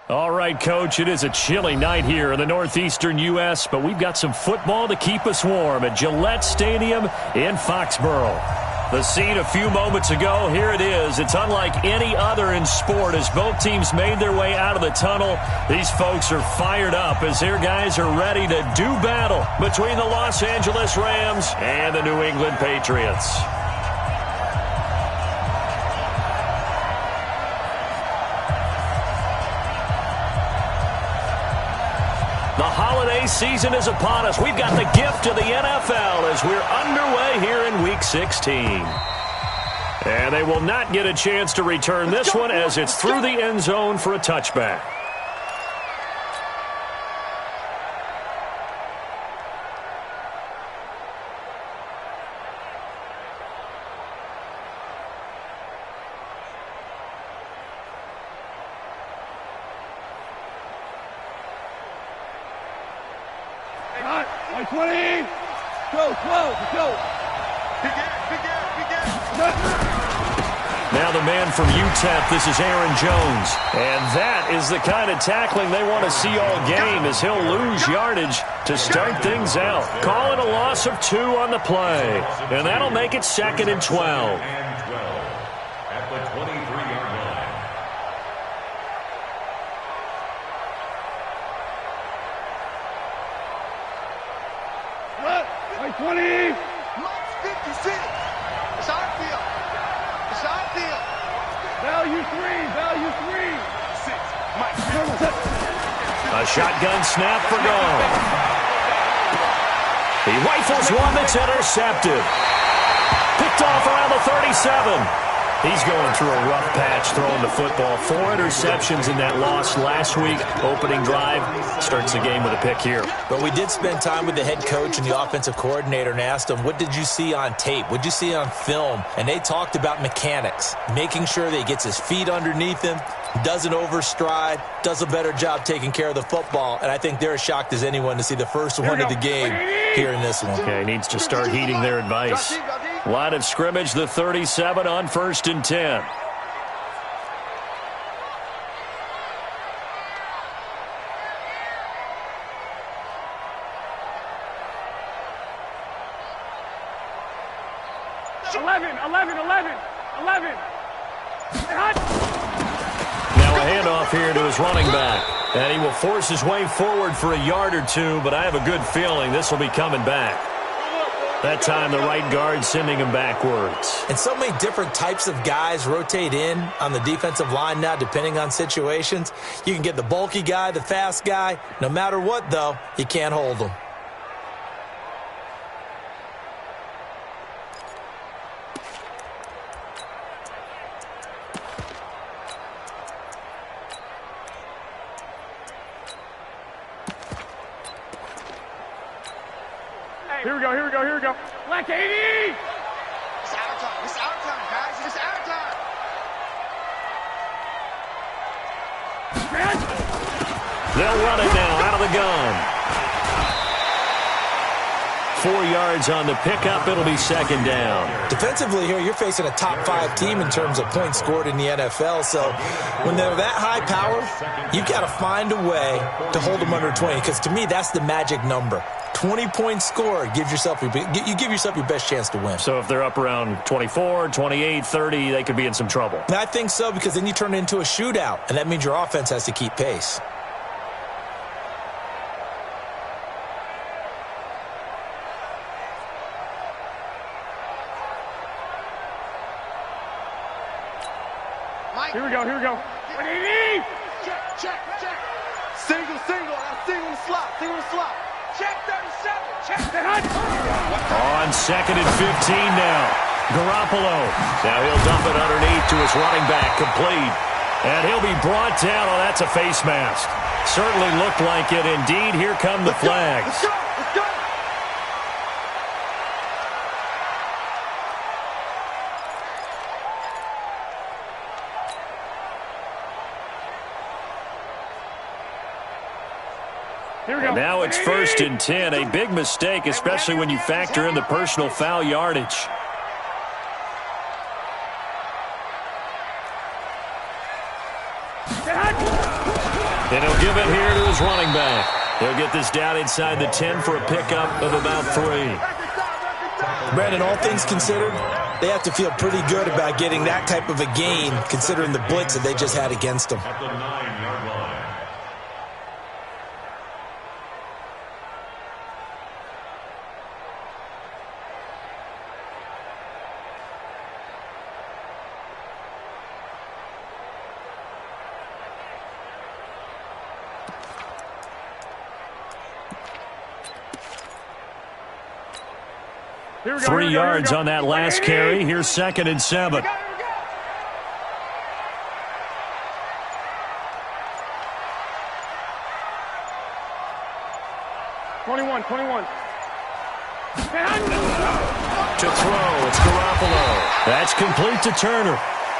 All right, Coach, it is a chilly night here in the northeastern U.S., but we've got some football to keep us warm at Gillette Stadium in Foxborough. The scene a few moments ago, here it is. It's unlike any other in sport as both teams made their way out of the tunnel. These folks are fired up as their guys are ready to do battle between the Los Angeles Rams and the New England Patriots. The holiday season is upon us. We've got the gift of the NFL as we're underway here in Week 16. And they will not get a chance to return this one as it's through the end zone for a touchback. Like 20. Go. Now the man from UTEP, this is Aaron Jones. And that is the kind of tackling they want to see all game as he'll lose yardage to start things out. Call it a loss of 2 on the play. And that'll make it 2nd and 12. At the 23-yard line. Like 20. 56. It's our field. It's our field. Value 3. A shotgun snap for goal. He rifles one that's intercepted. Picked off around the 37. He's going through a rough patch throwing the football. 4 interceptions in that loss last week. Opening drive starts the game with a pick here. But we did spend time with the head coach and the offensive coordinator and asked them, what did you see on tape? What did you see on film? And they talked about mechanics, making sure that he gets his feet underneath him, doesn't overstride, does a better job taking care of the football. And I think they're as shocked as anyone to see the first one of the game here in this one. Okay, needs to start heeding their advice. Line of scrimmage, the 37 on 1st and 10. Now a handoff here to his running back. And he will force his way forward for a yard or 2, but I have a good feeling this will be coming back. That time the right guard sending him backwards. And so many different types of guys rotate in on the defensive line now depending on situations. You can get the bulky guy, the fast guy. No matter what, though, you can't hold them. Here we go. Like 80. It's our time, guys. It's our time. They'll run it now out of the gun. 4 yards on the pickup. It'll be 2nd down. Defensively here, you're facing a top-5 team in terms of points scored in the NFL. So when they're that high power, you've got to find a way to hold them under 20. Because to me, that's the magic number. 20 points scored, you give yourself your best chance to win. So if they're up around 24, 28, 30, they could be in some trouble. And I think so, because then you turn it into a shootout, and that means your offense has to keep pace. Here we go. 80. Check. Single. Single the slot. Check 37. Check that. On 2nd and 15 now. Garoppolo. Now he'll dump it underneath to his running back. Complete. And he'll be brought down. Oh, that's a face mask. Certainly looked like it. Indeed, here come the flags. Let's go. And now it's 1st and 10. A big mistake, especially when you factor in the personal foul yardage. He'll give it here to his running back. He'll get this down inside the 10 for a pickup of about 3. Brandon, all things considered, they have to feel pretty good about getting that type of a gain, considering the blitz that they just had against them. At the 9-yard line. Here we go, 3 here we go, yards here we go. on that last carry. Here's 2nd and 7. 21. To throw, it's Garoppolo. That's complete to Turner.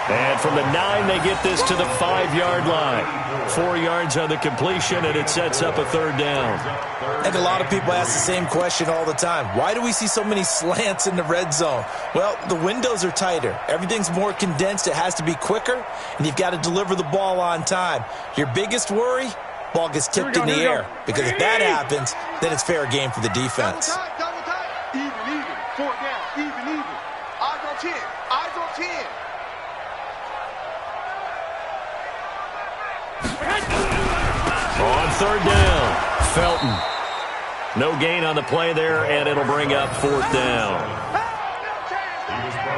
And from the 9, they get this to the 5-yard line. 4 yards on the completion, and it sets up a 3rd down. I think a lot of people ask the same question all the time. Why do we see so many slants in the red zone? Well, the windows are tighter. Everything's more condensed. It has to be quicker, and you've got to deliver the ball on time. Your biggest worry? Ball gets tipped in the air. Because if that happens, then it's fair game for the defense. Double time. Even. 4 down. Even. Eyes on 10. Eyes on 10. On 3rd down, Felton. No gain on the play there, and it'll bring up 4th down.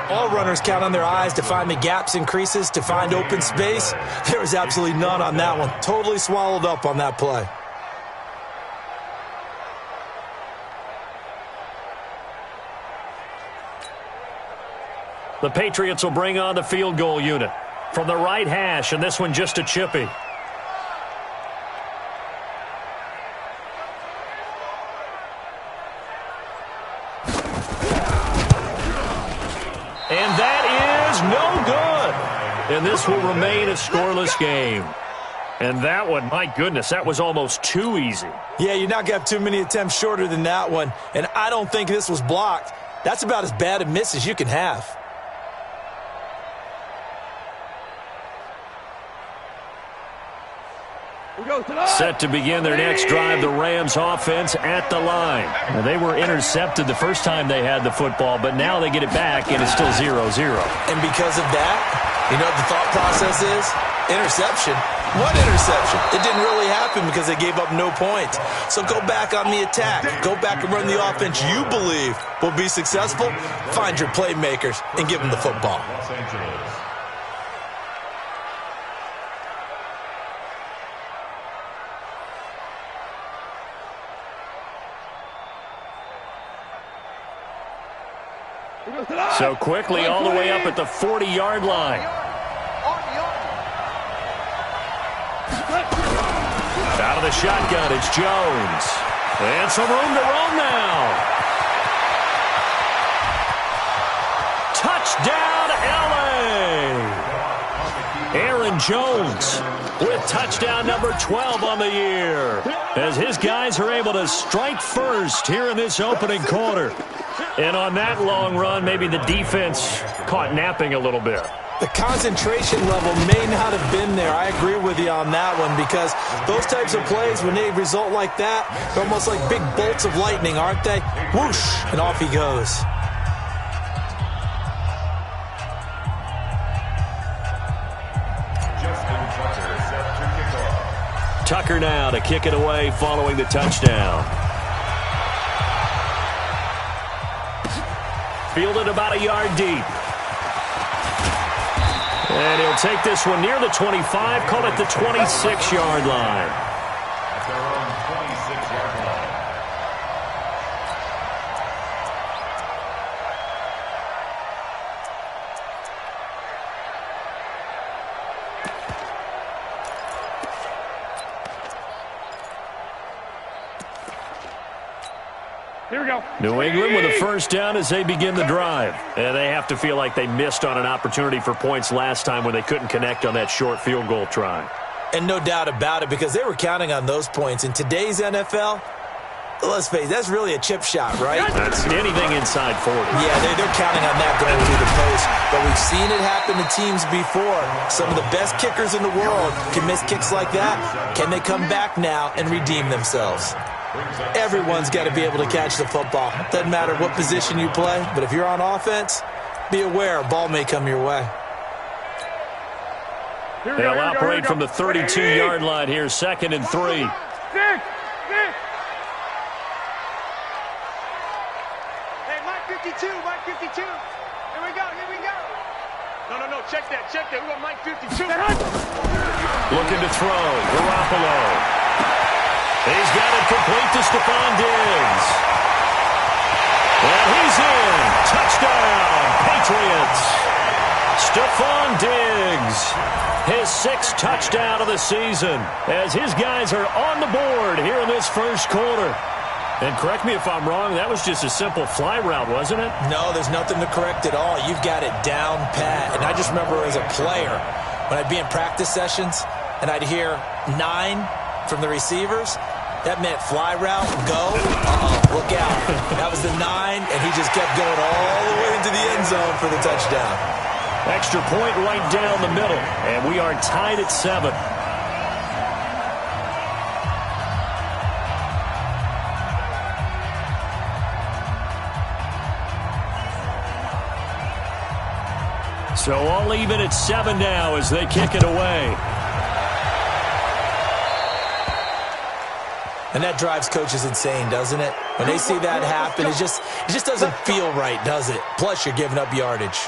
All runners count on their eyes to find the gaps and creases, to find open space. There was absolutely none on that one. Totally swallowed up on that play. The Patriots will bring on the field goal unit. From the right hash, and this one just a chippy. And that is no good. And this will remain a scoreless game. And that one, my goodness, that was almost too easy. Yeah, you're not going to have too many attempts shorter than that one. And I don't think this was blocked. That's about as bad a miss as you can have. Set to begin their next drive, the Rams offense at the line. Now, they were intercepted the first time they had the football, but now they get it back, and it's still 0-0. And because of that, you know what the thought process is? Interception. What interception? It didn't really happen because they gave up no points. So go back on the attack. Go back and run the offense you believe will be successful. Find your playmakers and give them the football. Los Angeles. So quickly all the way up at the 40-yard line. Out of the shotgun, it's Jones. And some room to roam now. Touchdown, L.A. Aaron Jones with touchdown number 12 on the year, as his guys are able to strike first here in this opening quarter. And on that long run, maybe the defense caught napping a little bit. The concentration level may not have been there. I agree with you on that one, because those types of plays, when they result like that, they're almost like big bolts of lightning, aren't they? Whoosh, and off he goes. Tucker now to kick it away following the touchdown. Fielded about a yard deep. And he'll take this one near the 25, call it the 26-yard line. At their own 26-yard line. Here we go. New England with a first down as they begin the drive. And they have to feel like they missed on an opportunity for points last time when they couldn't connect on that short field goal try. And no doubt about it, because they were counting on those points. In today's NFL, let's face it, that's really a chip shot, right? That's anything inside 40. Yeah, they're counting on that going through the post. But we've seen it happen to teams before. Some of the best kickers in the world can miss kicks like that. Can they come back now and redeem themselves? Everyone's got to be able to catch the football. Doesn't matter what position you play, but if you're on offense, be aware a ball may come your way. They'll operate from the 32-yard line here, 2nd and 3. Six. Hey, Mike 52, Mike 52. Here we go. No, check that. We want Mike 52. Looking to throw. Garoppolo. He's got it complete to Stephon Diggs. And he's in. Touchdown, Patriots. Stephon Diggs, his 6th touchdown of the season, as his guys are on the board here in this first quarter. And correct me if I'm wrong, that was just a simple fly route, wasn't it? No, there's nothing to correct at all. You've got it down pat. And I just remember as a player, when I'd be in practice sessions and I'd hear 9 from the receivers, that meant fly route, go, look out. That was the 9, and he just kept going all the way into the end zone for the touchdown. Extra point right down the middle, and we are tied at 7. So all even at 7 now as they kick it away. And that drives coaches insane, doesn't it? When they see that happen, it just doesn't feel right, does it? Plus, you're giving up yardage.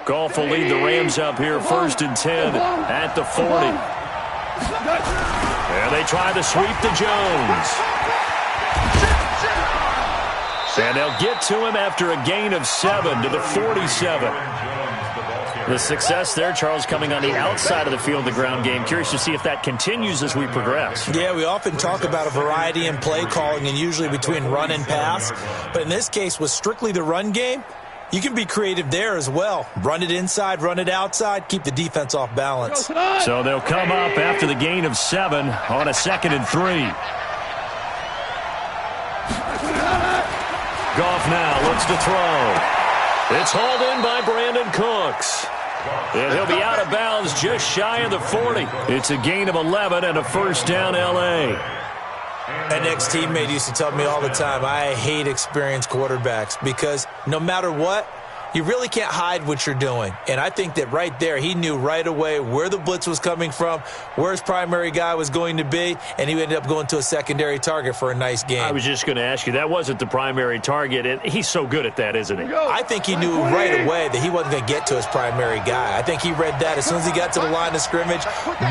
Goff will lead the Rams up here, 1st and 10 at the 40. And they try to sweep to Jones. And they'll get to him after a gain of 7 to the 47. The success there, Charles, coming on the outside of the field, the ground game. Curious to see if that continues as we progress. Yeah, we often talk about a variety in play calling and usually between run and pass. But in this case, with strictly the run game, you can be creative there as well. Run it inside, run it outside, keep the defense off balance. So they'll come up after the gain of 7 on a 2nd and 3. Goff now looks to throw. It's hauled in by Brandon Cooks. And he'll be out of bounds just shy of the 40. It's a gain of 11 and a 1st down L.A. An ex-teammate used to tell me all the time, I hate experienced quarterbacks because no matter what, you really can't hide what you're doing. And I think that right there, he knew right away where the blitz was coming from, where his primary guy was going to be, and he ended up going to a secondary target for a nice game. I was just going to ask you, that wasn't the primary target, and he's so good at that, isn't he? I think he knew right away that he wasn't going to get to his primary guy. I think he read that as soon as he got to the line of scrimmage,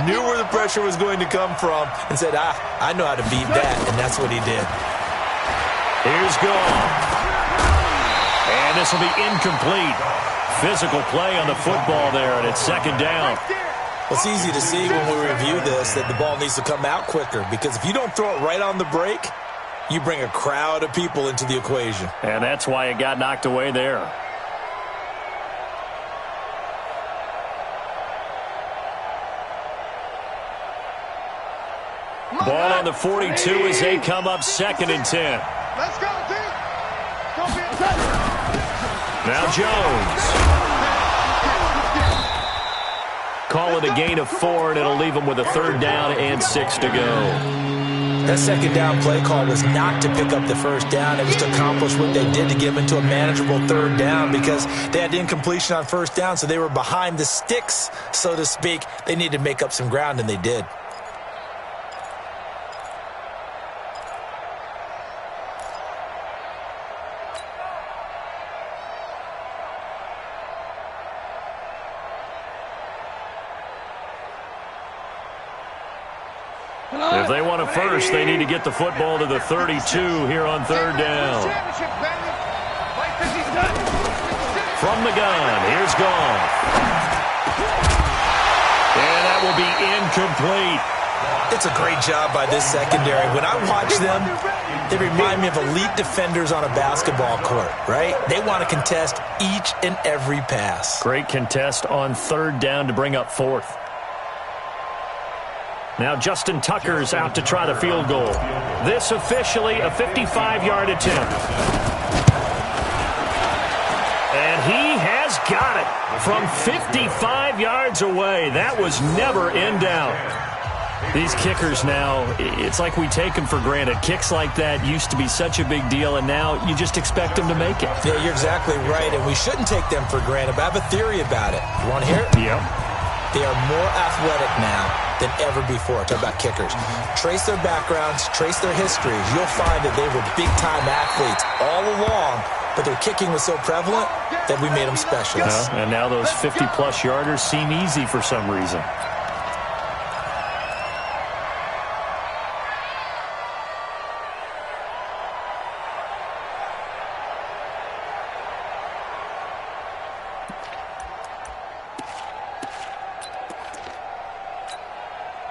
knew where the pressure was going to come from, and said, I know how to beat that, and that's what he did. Here's Goff. And this will be incomplete. Physical play on the football there, and it's 2nd down. Well, it's easy to see when we review this that the ball needs to come out quicker because if you don't throw it right on the break, you bring a crowd of people into the equation. And that's why it got knocked away there. Ball on the 42 as they come up 2nd and 10. Let's go, D. Now Jones. Call it a gain of 4, and it'll leave them with a 3rd down and 6 to go. That 2nd down play call was not to pick up the 1st down. It was to accomplish what they did to get into a manageable 3rd down because they had incompletion on 1st down, so they were behind the sticks, so to speak. They needed to make up some ground, and they did. If they want a first, they need to get the football to the 32 here on 3rd down. From the gun, here's Goff. And that will be incomplete. It's a great job by this secondary. When I watch them, They remind me of elite defenders on a basketball court, right? They want to contest each and every pass. Great contest on third down to bring up fourth. Now Justin Tucker's out to try the field goal. This officially a 55-yard attempt. And he has got it from 55 yards away. That was never in doubt. These kickers now, it's like we take them for granted. Kicks like that used to be such a big deal, and now you just expect them to make it. Yeah, you're exactly right, and we shouldn't take them for granted, but I have a theory about it. You want to hear it? Yep. They are more athletic now than ever before. Talk about kickers. Trace their backgrounds, trace their histories. You'll find that they were big-time athletes all along, but their kicking was so prevalent that we made them special. And now those 50-plus yarders seem easy for some reason.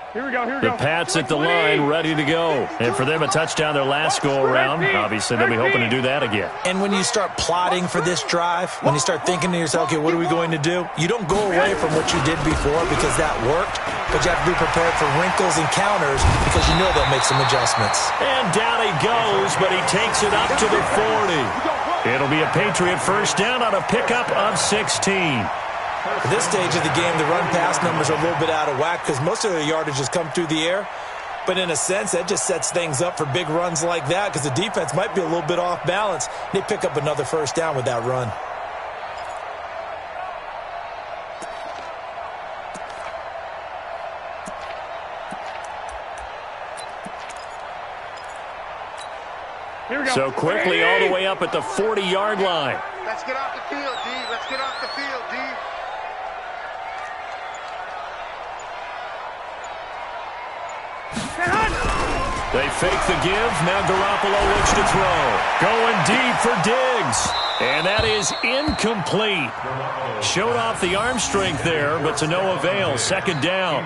Here we go, here we The go. Pats at the line, ready to go. And for them, a touchdown their last go-around. Obviously, they'll be hoping to do that again. And when you start plotting for this drive, when you start thinking to yourself, okay, what are we going to do? You don't go away from what you did before because that worked, but you have to be prepared for wrinkles and counters because you know they'll make some adjustments. And down he goes, but he takes it up to the 40. It'll be a Patriot first down on a pickup of 16. At this stage of the game, the run-pass numbers are a little bit out of whack because most of the yardage has come through the air. But in a sense, that just sets things up for big runs like that because the defense might be a little bit off balance. They pick up another first down with that run. Here we go. So quickly all the way up at the 40-yard line. Let's get off the field, D. Let's get off the field, D. They fake the give. Now Garoppolo looks to throw. Going deep for Diggs. And that is incomplete. Showed off the arm strength there, but to no avail. Second down.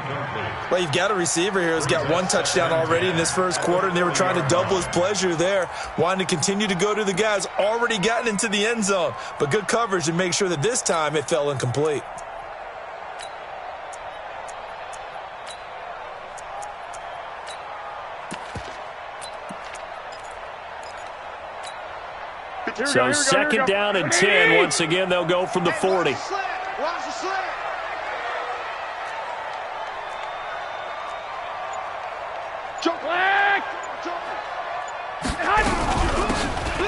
Well, you've got a receiver here who's got one touchdown already in this first quarter, and they were trying to double his pleasure there, wanting to continue to go to the guys already gotten into the end zone. But good coverage to make sure that this time it fell incomplete. So second down and 10. Once again, they'll go from the 40. Watch the slant. Jump back.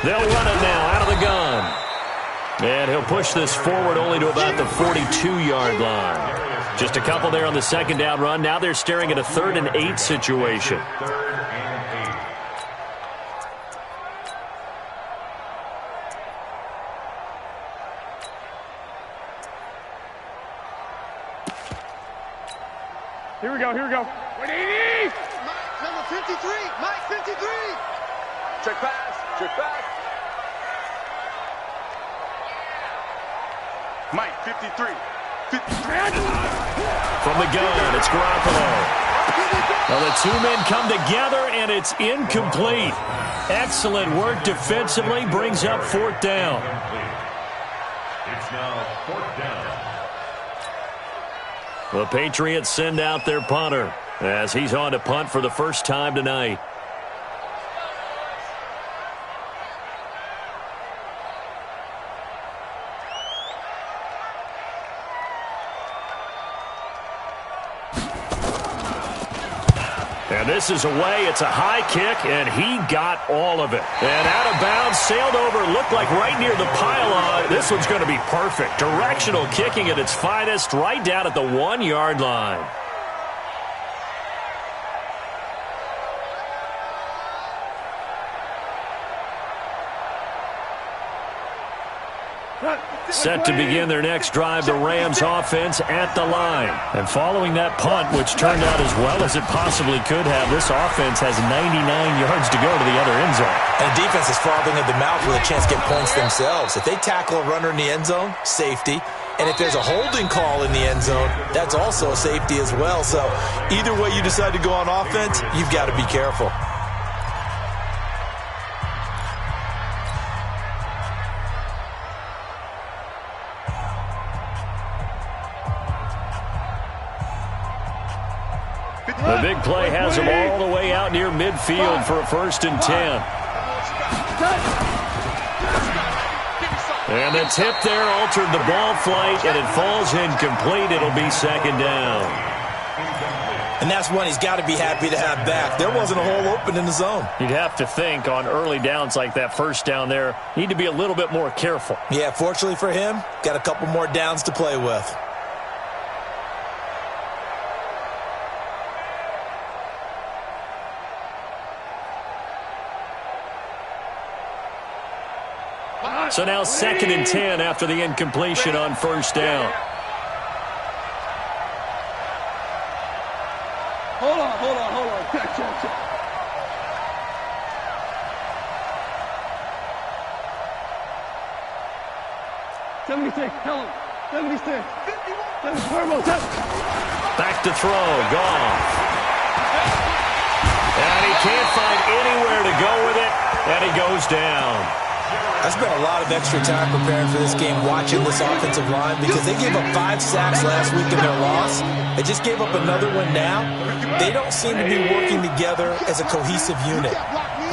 They'll run it now out of the gun. And he'll push this forward only to about the 42-yard line. Just a couple there on the second down run. Now they're staring at a 3rd and 8 situation. Here we go, here we go. 180! Mike, number 53. Mike, 53. Check pass. Check pass. Mike, 53. 53. From the gun, it's Garoppolo. Now the two men come together, and it's incomplete. Excellent work defensively, brings up 4th down. It's now 4th down. The Patriots send out their punter as he's on to punt for the first time tonight. And this is away. It's a high kick, and he got all of it. And out of bounds, sailed over, looked like right near the pylon. This one's going to be perfect. Directional kicking at its finest, right down at the 1-yard line. Set to begin their next drive, the Rams offense at the line. And following that punt, which turned out as well as it possibly could have, this offense has 99 yards to go to the other end zone. And the defense is frothing at the mouth with a chance to get points themselves. If they tackle a runner in the end zone, safety. And if there's a holding call in the end zone, that's also a safety as well. So either way you decide to go on offense, you've got to be careful. The big play has him all the way out near midfield for a 1st and 10. And the tip there altered the ball flight, and it falls incomplete. It'll be 2nd down. And that's one he's got to be happy to have back. There wasn't a hole open in the zone. You'd have to think on early downs like that 1st down there, need to be a little bit more careful. Yeah, fortunately for him, got a couple more downs to play with. So now 2nd and 10 after the incompletion on 1st down. Hold on. Check. 76, tell him. 76. 51. Turbo, Back to throw, Goff. And he can't find anywhere to go with it, and he goes down. I spent a lot of extra time preparing for this game, watching this offensive line, because they gave up 5 sacks last week in their loss. They just gave up another one now. They don't seem to be working together as a cohesive unit.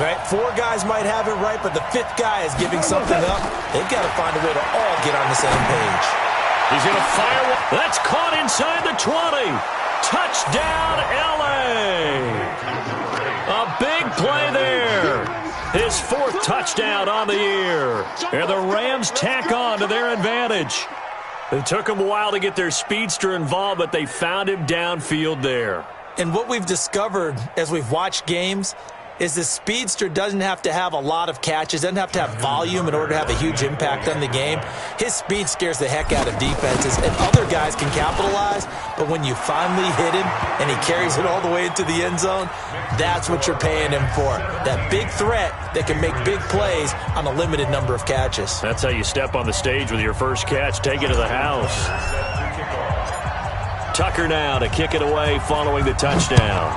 Right? 4 guys might have it right, but the 5th guy is giving something up. They've got to find a way to all get on the same page. He's going to fire one. That's caught inside the 20. Touchdown, L.A. A big play there. His 4th touchdown on the year. And the Rams tack on to their advantage. It took them a while to get their speedster involved, but they found him downfield there. And what we've discovered as we've watched games is the speedster doesn't have to have a lot of catches, doesn't have to have volume in order to have a huge impact on the game. His speed scares the heck out of defenses, and other guys can capitalize, but when you finally hit him and he carries it all the way into the end zone, that's what you're paying him for. That big threat that can make big plays on a limited number of catches. That's how you step on the stage with your first catch. Take it to the house. Tucker now to kick it away following the touchdown.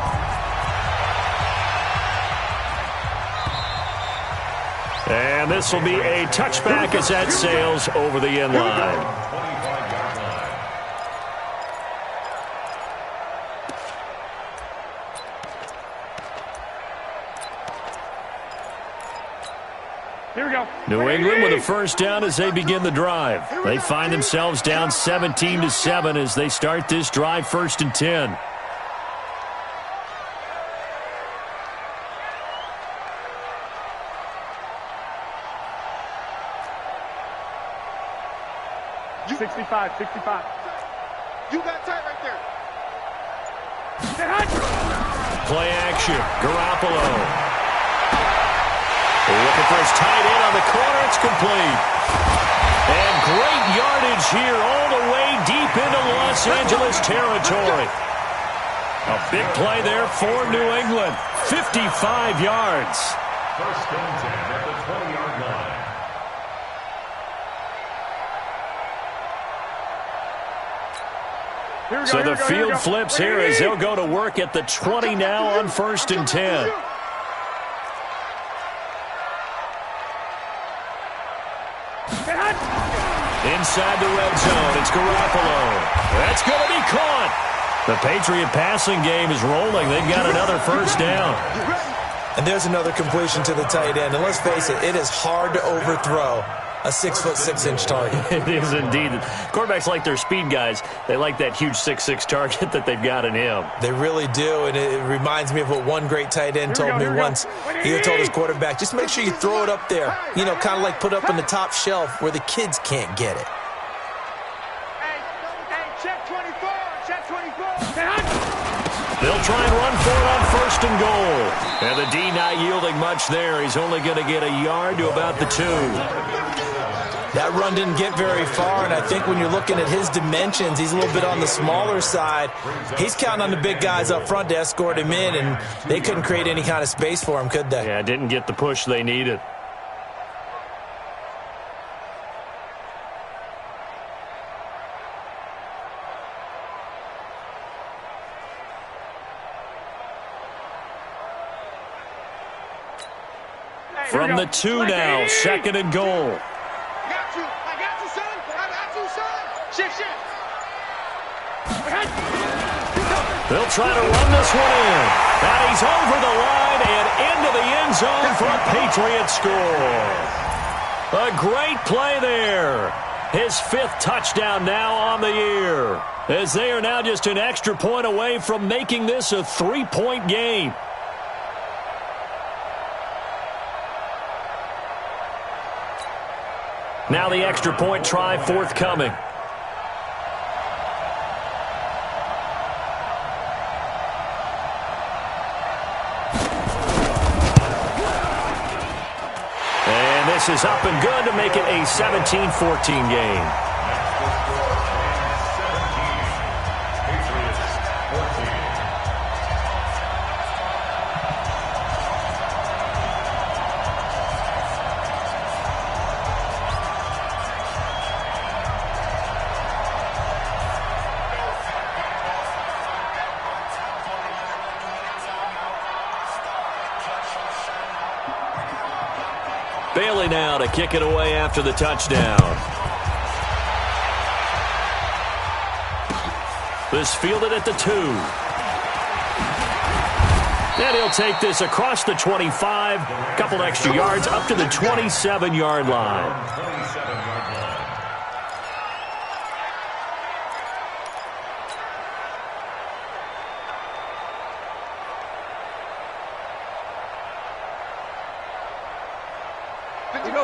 And this will be a touchback as that sails over the end line. Here we go. New England with a 1st down as they begin the drive. They find themselves down 17-7 as they start this drive 1st and 10. You 65. You got tight right there. Play action. Garoppolo. Looking for his tight end on the corner. It's complete. And great yardage here all the way deep into Los Angeles territory. A big play there for New England. 55 yards. 1st and 10 at the 20-yard line. So the field flips here as they'll go to work at the 20 now on 1st and 10. Inside the red zone, it's Garoppolo. That's going to be caught. The Patriot passing game is rolling. They've got another 1st down. And there's another completion to the tight end. And let's face it, it is hard to overthrow a 6'6" target. It is indeed. Quarterbacks like their speed guys. They like that huge 6'6" target that they've got in him. They really do, and it reminds me of what one great tight end told me once. He told his quarterback, just make sure you throw it up there, you know, kind of like put up on the top shelf where the kids can't get it. Hey, check 24, check 24. They'll try and run for it on 1st and goal. And the D not yielding much there. He's only going to get a yard to about the 2. That run didn't get very far, and I think when you're looking at his dimensions, he's a little bit on the smaller side. He's counting on the big guys up front to escort him in, and they couldn't create any kind of space for him, could they? Yeah, didn't get the push they needed. From the 2 now, 2nd and goal. I got you, son. Shift. The They'll try to run this one in. And he's over the line and into the end zone for a Patriot score. A great play there. His 5th touchdown now on the year, as they are now just an extra point away from making this a 3-point game. Now the extra point try forthcoming. And this is up and good to make it a 17-14 game. Bailey now to kick it away after the touchdown. This fielded at the 2. And he'll take this across the 25. Couple extra yards up to the 27-yard line.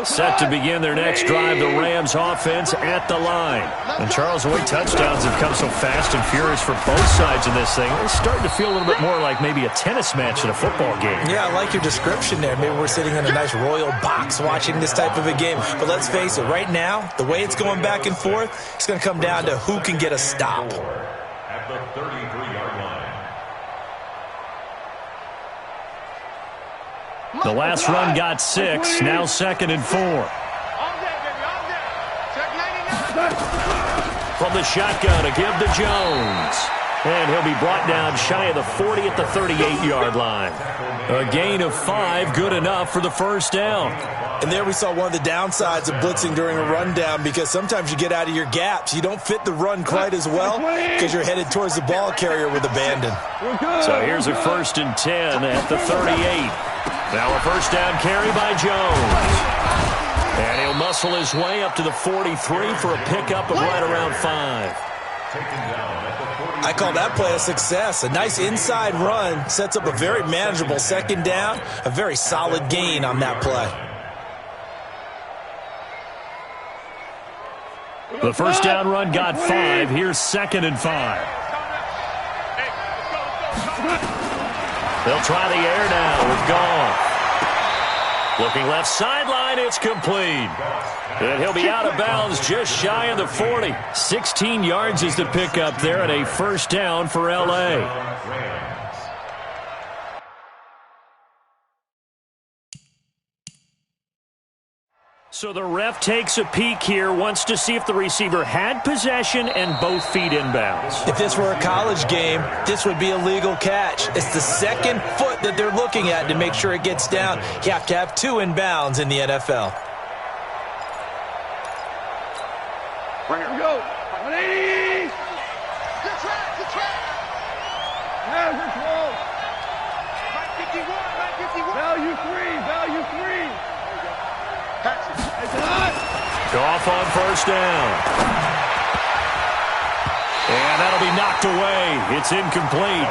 Set to begin their next drive, the Rams offense at the line. And Charles, the way touchdowns have come so fast and furious for both sides in this thing, it's starting to feel a little bit more like maybe a tennis match in a football game. Yeah, I like your description there. Maybe we're sitting in a nice royal box watching this type of a game. But let's face it, right now, the way it's going back and forth, it's going to come down to who can get a stop. At the 33-yard line. The last run got 6, now 2nd and 4. From the shotgun, a give to Jones. And he'll be brought down shy of the 40 at the 38-yard line. A gain of 5, good enough for the first down. And there we saw one of the downsides of blitzing during a rundown, because sometimes you get out of your gaps. You don't fit the run quite as well because you're headed towards the ball carrier with abandon. So here's a 1st and 10 at the 38. Now a first down carry by Jones. And he'll muscle his way up to the 43 for a pickup of right around 5. I call that play a success. A nice inside run sets up a very manageable 2nd down. A very solid gain on that play. The first down run got 5. Here's 2nd and 5. They'll try the air now with Goff. Looking left sideline, it's complete. And he'll be out of bounds just shy of the 40. 16 yards is the pickup there, and a first down for L.A. So the ref takes a peek here, wants to see if the receiver had possession and both feet inbounds. If this were a college game, this would be a legal catch. It's the 2nd foot that they're looking at to make sure it gets down. You have to have 2 inbounds in the NFL. Here we go. 180. Good track. Yeah, good throw. 51. Value three. Goff on first down. And that'll be knocked away. It's incomplete.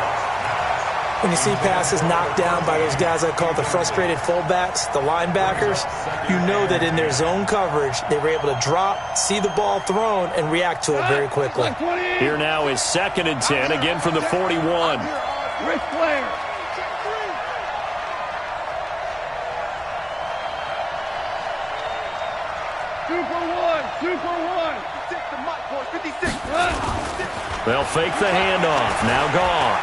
When you see passes knocked down by those guys I call the frustrated fullbacks, the linebackers, you know that in their zone coverage, they were able to drop, see the ball thrown, and react to it very quickly. Here now is 2nd and 10, again from the 41. Rick Flair. Two for one. 56. They'll fake the handoff. Now Goff.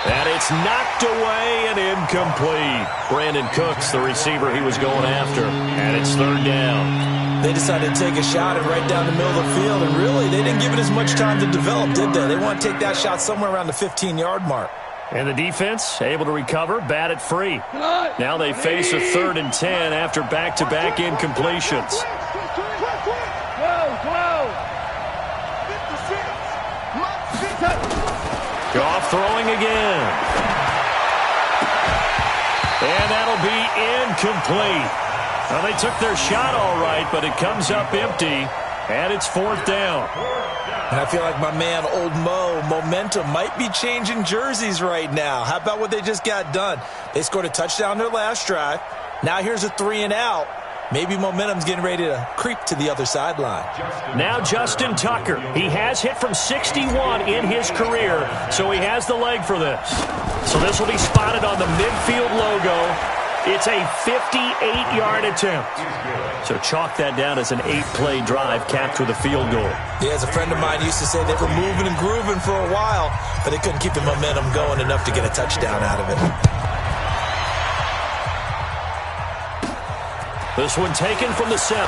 And it's knocked away and incomplete. Brandon Cooks, the receiver he was going after. And it's 3rd down. They decided to take a shot and right down the middle of the field. And really, they didn't give it as much time to develop, did they? They want to take that shot somewhere around the 15-yard mark. And the defense able to recover, bat it free. Now they face a 3rd and 10 after back-to-back incompletions. 12. Goff throwing again. And that'll be incomplete. Well, they took their shot all right, but it comes up empty, and it's 4th down. And I feel like my man, Old Mo, momentum might be changing jerseys right now. How about what they just got done? They scored a touchdown their last drive. Now here's a 3-and-out. Maybe momentum's getting ready to creep to the other sideline. Now Justin Tucker. He has hit from 61 in his career, so he has the leg for this. So this will be spotted on the midfield logo. It's a 58-yard attempt. So chalk that down as an 8-play drive capped with a field goal. Yeah, as a friend of mine used to say, they were moving and grooving for a while, but they couldn't keep the momentum going enough to get a touchdown out of it. This one taken from the 7.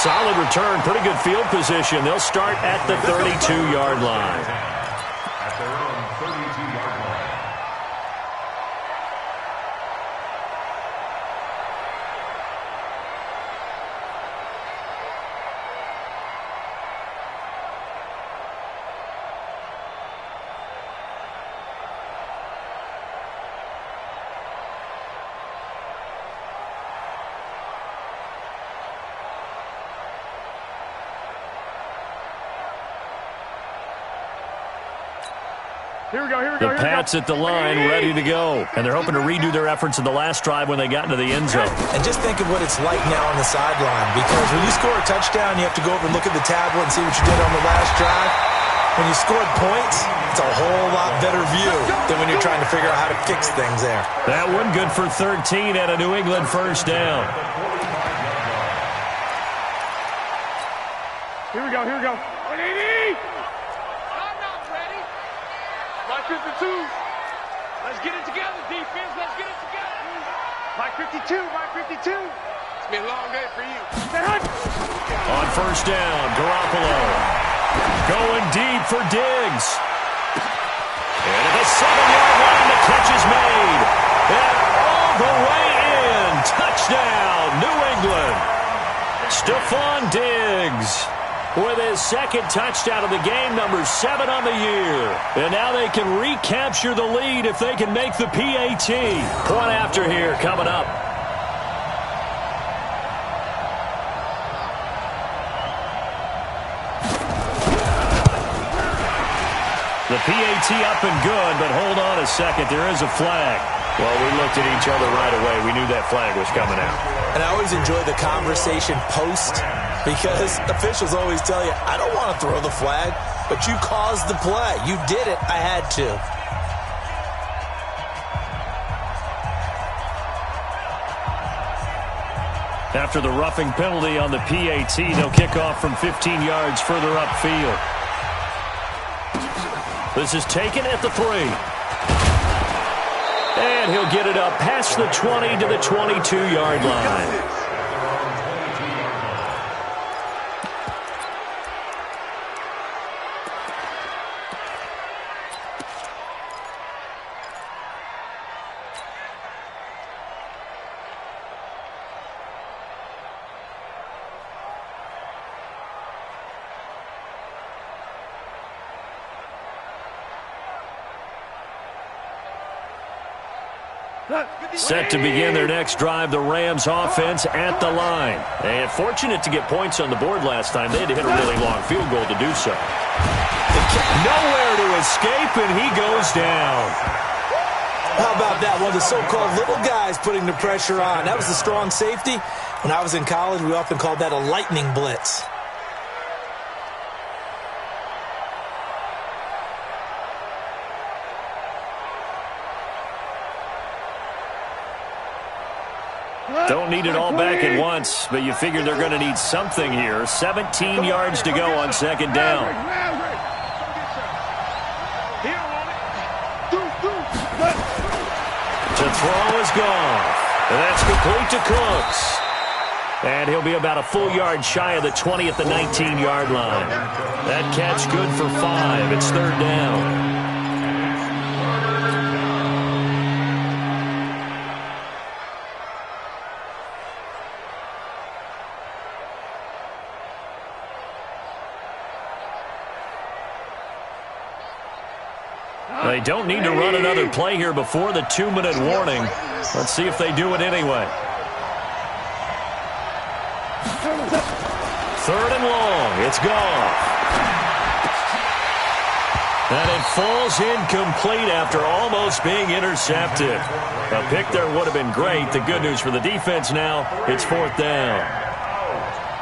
Solid return, pretty good field position. They'll start at the 32-yard line. The Pats at the line, ready to go. And they're hoping to redo their efforts in the last drive when they got into the end zone. And just think of what it's like now on the sideline, because when you score a touchdown, you have to go over and look at the tablet and see what you did on the last drive. When you scored points, it's a whole lot better view than when you're trying to figure out how to fix things there. That one good for 13 at a New England first down. Here we go. 180! I'm not ready. My 52. Let's get it together, defense. Let's get it together. My 52. It's been a long day for you. On first down, Garoppolo going deep for Diggs. And at the 7-yard line, the catch is made. And all the way in. Touchdown, New England. Stephon Diggs with his second touchdown of the game, number 7 on the year. And now they can recapture the lead if they can make the PAT. Point after here coming up. The PAT up and good, but hold on a second. There is a flag. Well, we looked at each other right away. We knew that flag was coming out. And I always enjoy the conversation post, because officials always tell you, I don't want to throw the flag, but you caused the play. You did it. I had to. After the roughing penalty on the PAT, they'll kick off from 15 yards further upfield. This is taken at the 3. And he'll get it up past the 20 to the 22-yard line. Set to begin their next drive, the Rams offense at the line. And fortunate to get points on the board last time. They had to hit a really long field goal to do so. Nowhere to escape, and he goes down. How about that? One of the so-called little guys putting the pressure on. That was the strong safety. When I was in college, we often called that a lightning blitz. Don't need it all back at once, but you figure they're going to need something here. 17 yards to go on second down. To throw is gone. And that's complete to Cooks. And he'll be about a full yard shy of the 20 at the 19-yard line. That catch good for 5. It's third down. They don't need to run another play here before the 2-minute warning. Let's see if they do it anyway. 3rd and long. It's gone. And it falls incomplete after almost being intercepted. A pick there would have been great. The good news for the defense now, it's 4th down.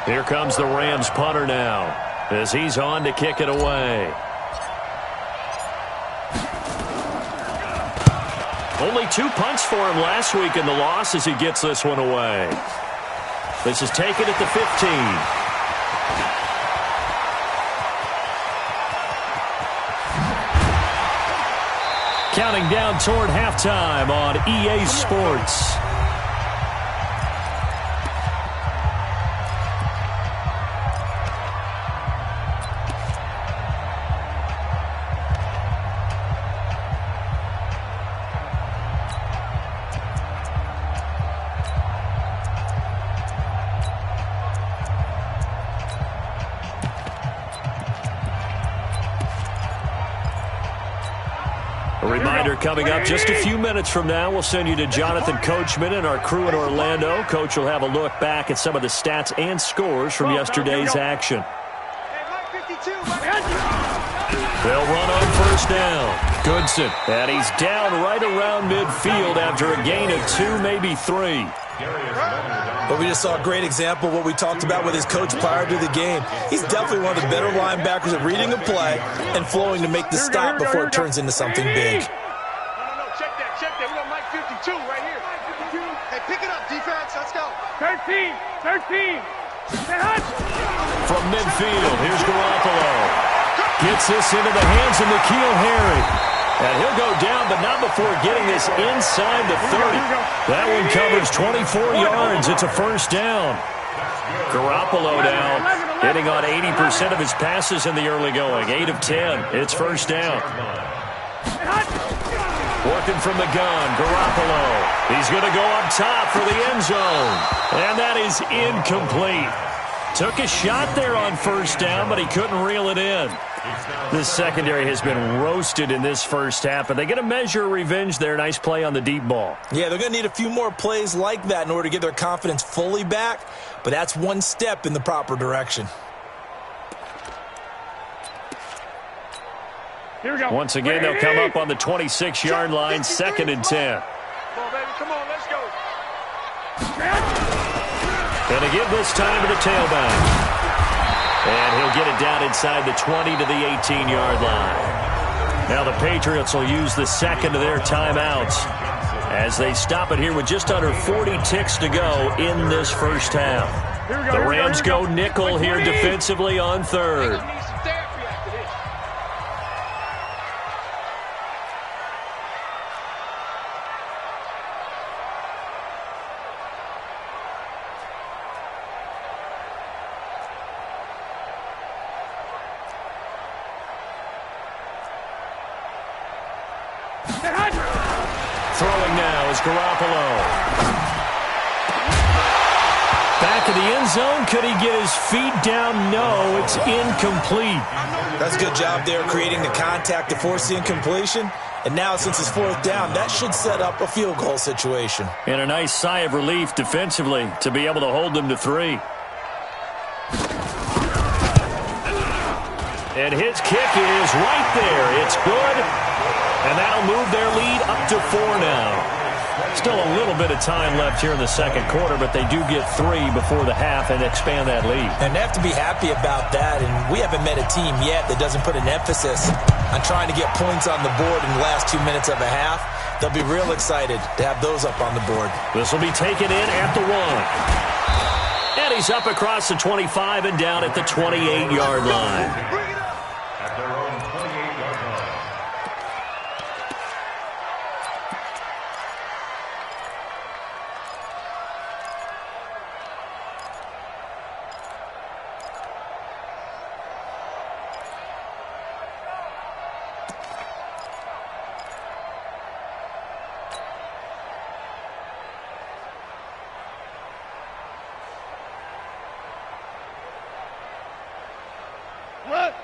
Here comes the Rams punter now as he's on to kick it away. Only 2 punts for him last week in the loss as he gets this one away. This is taken at the 15. Counting down toward halftime on EA Sports. A reminder coming up just a few minutes from now, we'll send you to Jonathan Coachman and our crew in Orlando. Coach will have a look back at some of the stats and scores from yesterday's action. They'll run on 1st down. Goodson, and he's down right around midfield after a gain of 2, maybe 3. But we just saw a great example of what we talked about with his coach prior to the game. He's definitely one of the better linebackers at reading a play and flowing to make the stop before it turns into something big. No, check that. We got Mike 52 right here. Hey, pick it up, defense. Let's go. 13. From midfield, here's Garoppolo. Gets this into the hands of N'Keal Harry. And he'll go down, but not before getting this inside the 30. That one covers 24 yards. It's a 1st down. Garoppolo now hitting on 80% of his passes in the early going. 8 of 10. It's 1st down. Working from the gun, Garoppolo. He's going to go up top for the end zone. And that is incomplete. Took a shot there on 1st down, but he couldn't reel it in. This secondary has been roasted in this 1st half, but they get a measure of revenge there. Nice play on the deep ball. Yeah, they're going to need a few more plays like that in order to get their confidence fully back, but that's one step in the proper direction. Here we go. Once again, they'll come up on the 26-yard line, 2nd and 10. Come on, baby. Come on, let's go. Going to give this time to the tailback. And he'll get it down inside the 20 to the 18-yard line. Now the Patriots will use the 2nd of their timeouts as they stop it here with just under 40 ticks to go in this 1st half. The Rams go nickel here defensively on 3rd. Throwing now is Garoppolo. Back of the end zone. Could he get his feet down? No, it's incomplete. That's a good job there creating the contact to force the incompletion. And now since it's 4th down, that should set up a field goal situation. And a nice sigh of relief defensively to be able to hold them to 3. And his kick is right there. It's good. And that'll move their lead up to 4 now. Still a little bit of time left here in the 2nd quarter, but they do get 3 before the half and expand that lead. And they have to be happy about that. And we haven't met a team yet that doesn't put an emphasis on trying to get points on the board in the last 2 minutes of a half. They'll be real excited to have those up on the board. This will be taken in at the 1. And he's up across the 25 and down at the 28-yard line.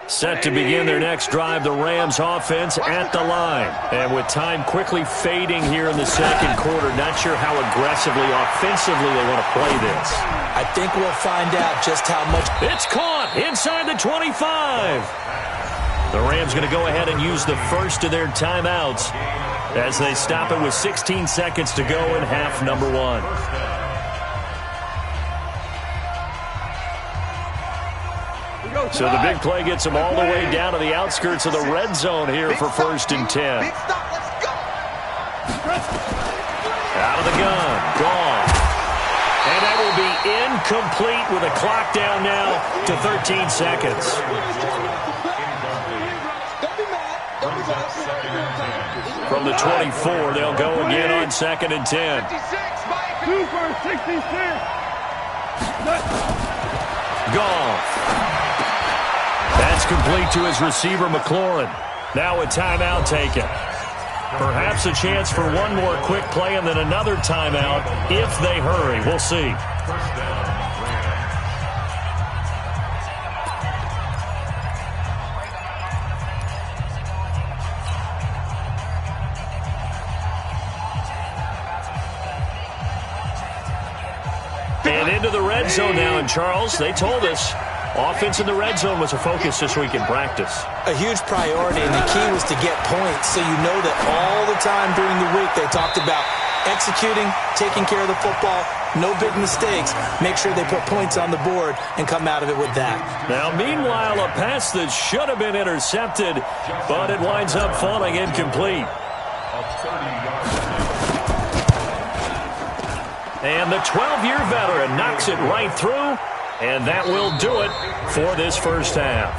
Set to begin their next drive, the Rams offense at the line. And with time quickly fading here in the second quarter, not sure how aggressively, offensively they want to play this. I think we'll find out just how much. It's caught inside the 25. The Rams going to go ahead and use the first of their timeouts as they stop it with 16 seconds to go in half number one. So the big play gets them all the way down to the outskirts of the red zone here for 1st and 10. Out of the gun. Gone. And that will be incomplete with a clock down now to 13 seconds. From the 24, they'll go again on 2nd and 10. 2 for 66. Gone. That's complete to his receiver, McLaurin. Now a timeout taken. Perhaps a chance for one more quick play and then another timeout if they hurry. We'll see. And into the red zone now. And Charles, they told us offense in the red zone was a focus this week in practice. A huge priority, and the key was to get points. So you know that all the time during the week they talked about executing, taking care of the football, no big mistakes. Make sure they put points on the board and come out of it with that. Now, meanwhile, a pass that should have been intercepted, but it winds up falling incomplete. And the 12-year veteran knocks it right through. And that will do it for this first half.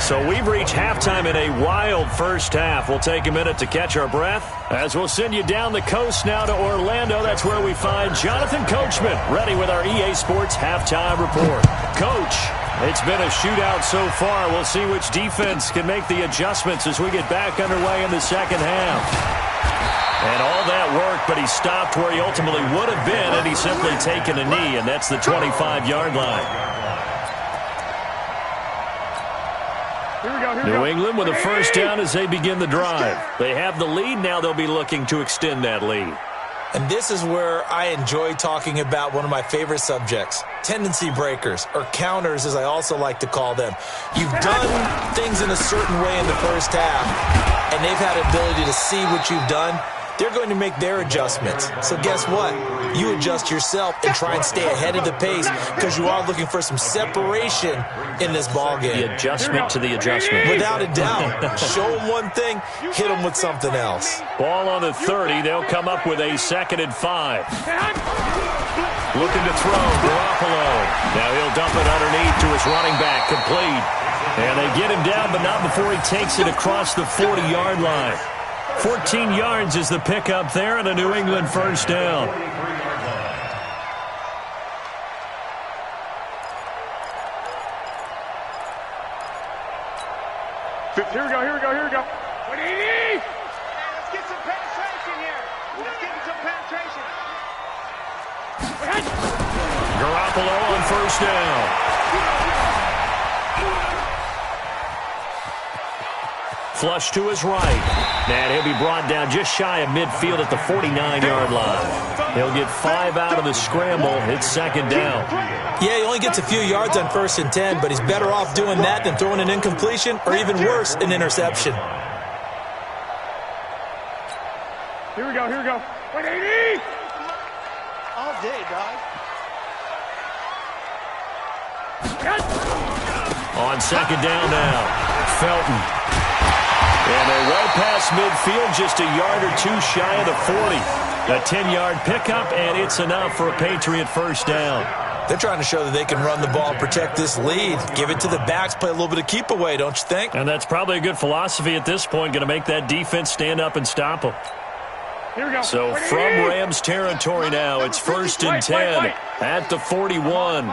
So we've reached halftime in a wild first half. We'll take a minute to catch our breath as we'll send you down the coast now to Orlando. That's where we find Jonathan Coachman ready with our EA Sports halftime report. Coach, it's been a shootout so far. We'll see which defense can make the adjustments as we get back underway in the second half. And all that work, but he stopped where he ultimately would have been, and he's simply taken a knee, and that's the 25-yard line. New England with a first down as they begin the drive. They have the lead. Now they'll be looking to extend that lead. And this is where I enjoy talking about one of my favorite subjects, tendency breakers, or counters as I also like to call them. You've done things in a certain way in the first half, and they've had ability to see what you've done. They're going to make their adjustments. So guess what? You adjust yourself and try and stay ahead of the pace because you are looking for some separation in this ball game. The adjustment to the adjustment. Without a doubt. Show them one thing, hit them with something else. Ball on the 30. They'll come up with a 2nd and 5. Looking to throw. Garoppolo. Now he'll dump it underneath to his running back. Complete. And they get him down, but not before he takes it across the 40-yard line. 14 yards is the pickup there and a New England first down. Here we go, here we go, here we go. What do you need? Let's get some penetration here. Let's get some penetration. Garoppolo on first down. Flush to his right. And he'll be brought down just shy of midfield at the 49-yard line. He'll get 5 out of the scramble. It's 2nd down. Yeah, he only gets a few yards on 1st and 10, but he's better off doing that than throwing an incompletion or even worse, an interception. Here we go, here we go. What do you need? All day, dog. On 2nd down now, Felton. And they're well past midfield, just a yard or two shy of the 40. A 10-yard pickup, and it's enough for a Patriot first down. They're trying to show that they can run the ball and protect this lead. Give it to the backs, play a little bit of keep away, don't you think? And that's probably a good philosophy at this point, going to make that defense stand up and stop them. Here we go. So from Rams territory now, it's 1st and 10 at the 41.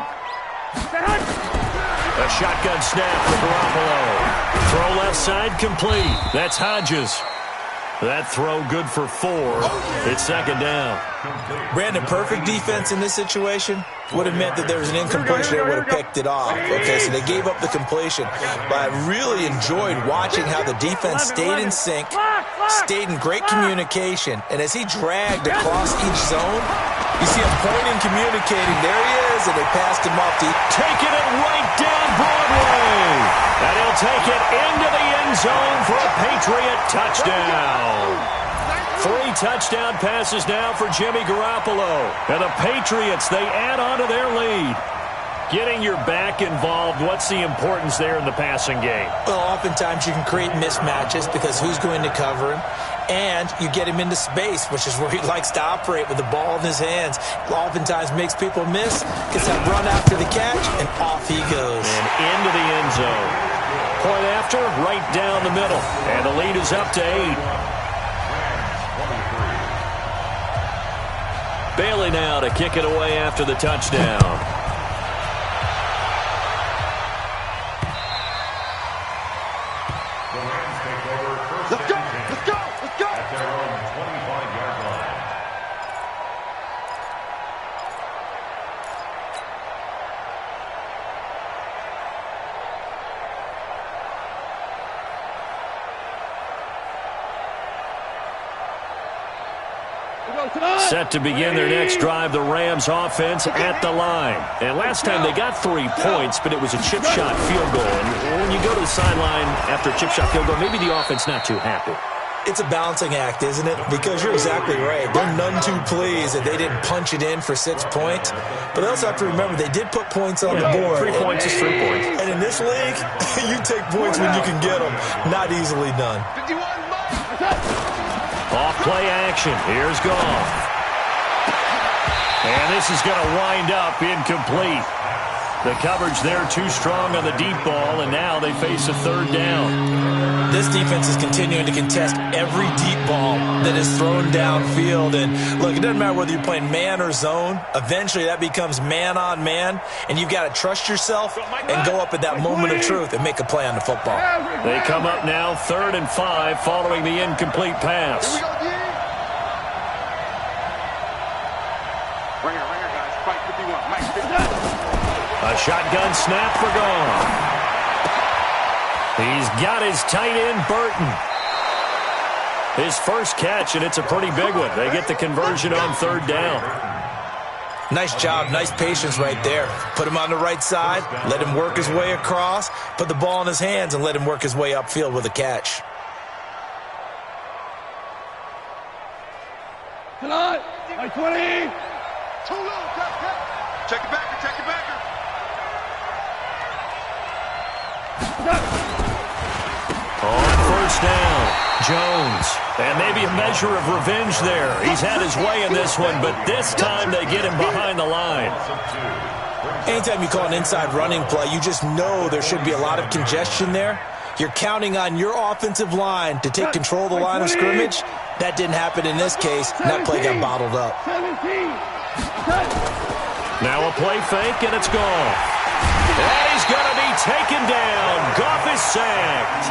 A shotgun snap for Garoppolo. Throw left side complete. That's Hodges. That throw good for 4. It's second down. Brandon, perfect defense in this situation would have meant that there was an incompletion that would have picked it off. Okay, so they gave up the completion. But I really enjoyed watching how the defense stayed in sync, stayed in great communication, and as he dragged across each zone, you see him pointing, communicating. There he is, and they passed him off. Taking it right down Broadway. And he'll take it into the end zone for a Patriot touchdown. 3 touchdown passes now for Jimmy Garoppolo. And the Patriots, they add on to their lead. Getting your back involved, what's the importance there in the passing game? Well, oftentimes you can create mismatches because who's going to cover him? And you get him into space, which is where he likes to operate with the ball in his hands. Oftentimes makes people miss, gets that run after the catch, and off he goes. And into the end zone. Point after, right down the middle. And the lead is up to 8. Bailey now to kick it away after the touchdown. Let's go! Let's go! Let's go! At their own 25-yard line. Set to begin their next drive, the Rams offense at the line. And last time they got 3 points, but it was a chip shot field goal. And when you go to the sideline after a chip shot field goal, maybe the offense not too happy. It's a balancing act, isn't it? Because you're exactly right. They're none too pleased that they didn't punch it in for 6 points. But they also have to remember they did put points on the board. 3 points is 3 points. And in this league, you take points when you can get them. Not easily done. Off play action. Here's Goff. And this is going to wind up incomplete. The coverage there too strong on the deep ball, and now they face a 3rd down. This defense is continuing to contest every deep ball that is thrown downfield. And look, it doesn't matter whether you're playing man or zone. Eventually that becomes man on man, and you've got to trust yourself and go up at that moment of truth and make a play on the football. They come up now 3rd and 5 following the incomplete pass. A shotgun snap for Goff. He's got his tight end, Burton. His first catch, and it's a pretty big one. They get the conversion on 3rd down. Nice job, nice patience right there. Put him on the right side, let him work his way across, put the ball in his hands, and let him work his way upfield with a catch. Tonight, 20. Too low, check it back, check it back. On 1st down, Jones. And maybe a measure of revenge there. He's had his way in this one, but this time they get him behind the line. Anytime you call an inside running play, you just know there should be a lot of congestion there. You're counting on your offensive line to take control of the line of scrimmage. That didn't happen in this case, and that play got bottled up. Now a play fake, and it's Goff. And he's going to be taken down. Goff is sacked.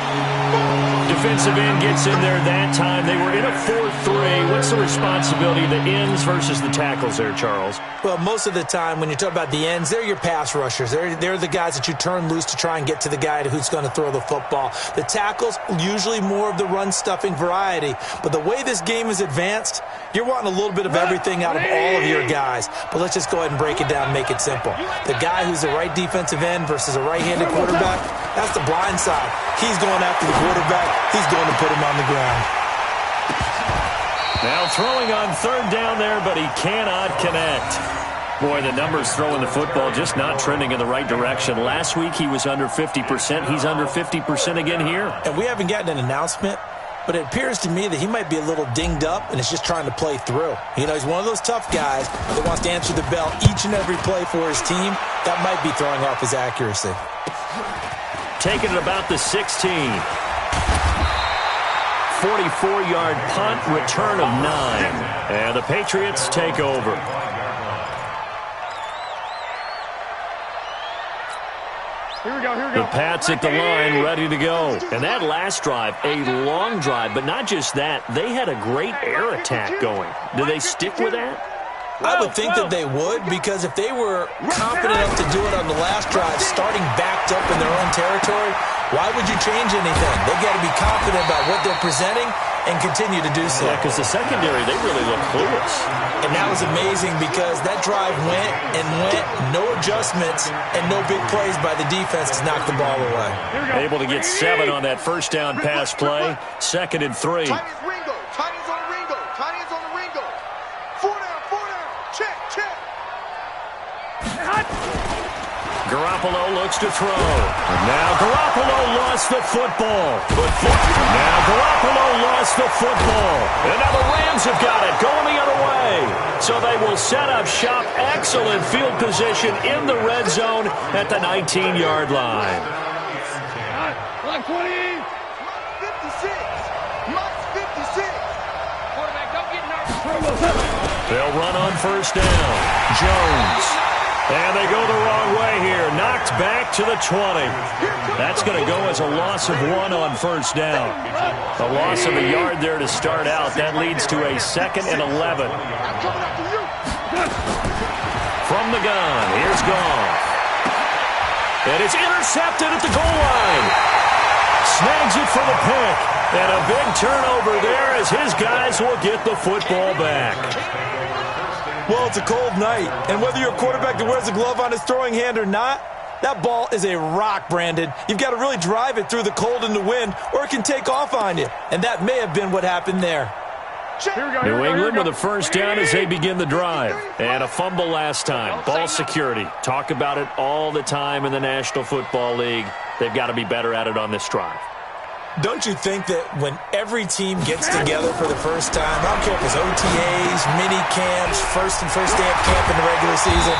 Defensive end gets in there that time. They were in a 4-3. What's the responsibility of the ends versus the tackles there, Charles? Well, most of the time when you talk about the ends, they're your pass rushers. They're the guys that you turn loose to try and get to the guy who's going to throw the football. The tackles, usually more of the run-stuffing variety. But the way this game is advanced, you're wanting a little bit of everything out of all of your guys. But let's just go ahead and break it down and make it simple. The guy who's the right defensive end versus a right-handed quarterback, that's the blind side. He's going after the quarterback. He's going to put him on the ground. Now throwing on 3rd down there, but he cannot connect. Boy, the numbers throwing the football just not trending in the right direction. Last week he was under 50%. He's under 50% again here. And we haven't gotten an announcement, but it appears to me that he might be a little dinged up and is just trying to play through. You know, he's one of those tough guys that wants to answer the bell each and every play for his team. That might be throwing off his accuracy. Taking it about the 16. 44-yard punt, return of 9. And the Patriots take over. Here we go, here we go. The Pats at the line, ready to go. And that last drive, a long drive, but not just that. They had a great air attack going. Do they stick with that? I would think that they would, because if they were confident enough to do it on the last drive, starting backed up in their own territory, why would you change anything? They've got to be confident about what they're presenting and continue to do so. Yeah, because the secondary, they really look clueless. And that was amazing because that drive went and went, no adjustments, and no big plays by the defense to knock the ball away. Able to get 7 on that first down pass play. 2nd and 3. Tight is Ringo. Tight is on Ringo. Tight is on the Ringo. 4 down, 4 down. Check, check. Garoppolo looks to throw. And now Garoppolo lost the football. Now Garoppolo lost the football. And now the Rams have got it, going the other way. So they will set up shop. Excellent field position in the red zone at the 19-yard line. Like 20. 56. Must 56. Quarterback, don't get nervous. They'll run on first down. Jones. And they go the wrong way here. Knocked back to the 20. That's going to go as a loss of 1 on first down. A loss of a yard there to start out. That leads to a 2nd and 11. From the gun, here's Goff. And it's intercepted at the goal line. Snags it for the pick. And a big turnover there as his guys will get the football back. Well, it's a cold night, and whether you're a quarterback that wears a glove on his throwing hand or not, that ball is a rock, Brandon. You've got to really drive it through the cold and the wind, or it can take off on you. And that may have been what happened there. New England with a first down as they begin the drive. And a fumble last time. Ball security. Talk about it all the time in the National Football League. They've got to be better at it on this drive. Don't you think that when every team gets together for the first time, I don't care if it's OTAs, mini camps, first day of camp in the regular season,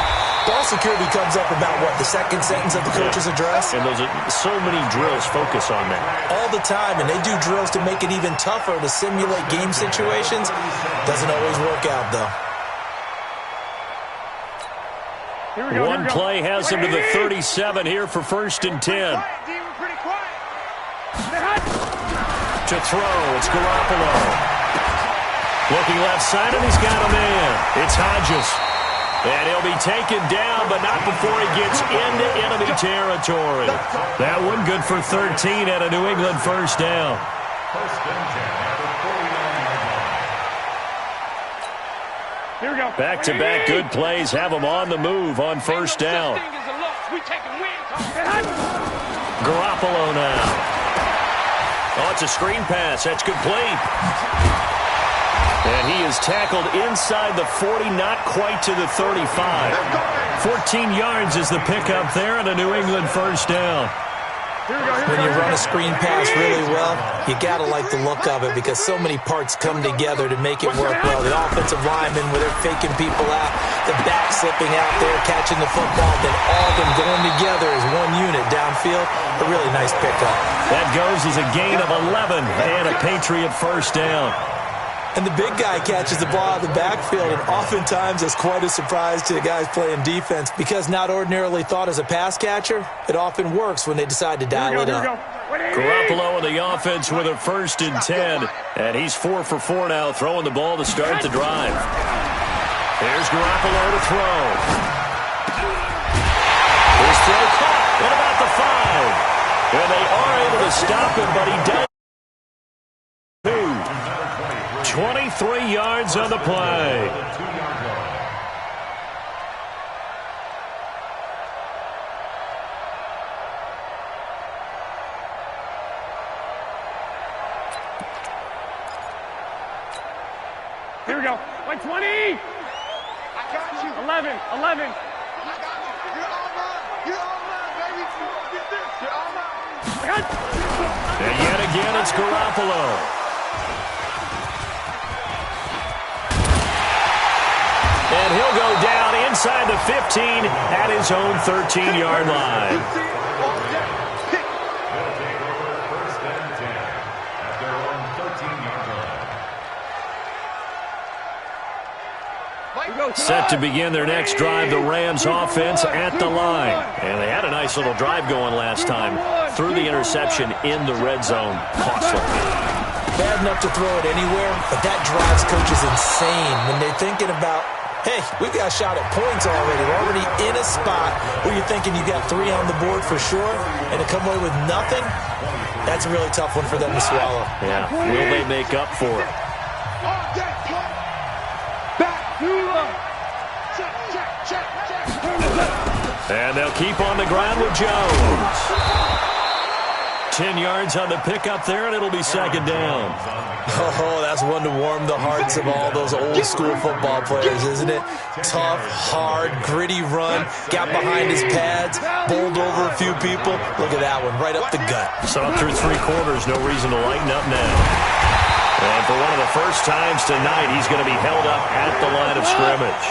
ball security comes up about what, the second sentence of the coach's address? And those are so many drills focus on that. All the time, and they do drills to make it even tougher to simulate game situations. Doesn't always work out, though. One play has him to the 37 here for 1st and 10. To throw, it's Garoppolo. Looking left side, and he's got a man. It's Hodges. And he'll be taken down, but not before he gets into enemy territory. That one good for 13 at a New England first down. Here we go. Back-to-back good plays have him on the move on first down. Garoppolo now. Oh, it's a screen pass. That's complete. And he is tackled inside the 40, not quite to the 35. 14 yards is the pickup there and a New England first down. When you run a screen pass really well, you got to like the look of it because so many parts come together to make it work well. The offensive linemen, where they're faking people out, the back slipping out there, catching the football, then all of them going together as one unit downfield. A really nice pickup. That goes as a gain of 11 and a Patriot first down. And the big guy catches the ball out of the backfield, and oftentimes it's quite a surprise to the guys playing defense because not ordinarily thought as a pass catcher, it often works when they decide to dial it up. Garoppolo in the offense with a 1st and 10, and he's 4 for 4 now, throwing the ball to start the drive. Here's Garoppolo to throw. His throw caught at about the 5. And they are able to stop him, but he does. 23 yards on the play. Here we go. 20. I got you. 11. I got you. You're all mine, baby. Get this. You're all mine. And yet again, it's Garoppolo. And he'll go down inside the 15 at his own 13-yard line. Set to begin their next drive, the Rams offense at the line. And they had a nice little drive going last time. Threw the interception in the red zone. Costly. Bad enough to throw it anywhere, but that drives coaches insane when they're thinking about, hey, we've got a shot at points already. We're already in a spot where you're thinking you got 3 on the board for sure, and to come away with nothing, that's a really tough one for them to swallow. Yeah, will they make up for it? And they'll keep on the ground with Jones. 10 yards on the pickup there, and it'll be second down. Oh, that's one to warm the hearts of all those old school football players, isn't it? Tough, hard, gritty run, got behind his pads, bowled over a few people. Look at that one, right up the gut. So up through 3 quarters, no reason to lighten up now. And for one of the first times tonight, he's going to be held up at the line of scrimmage.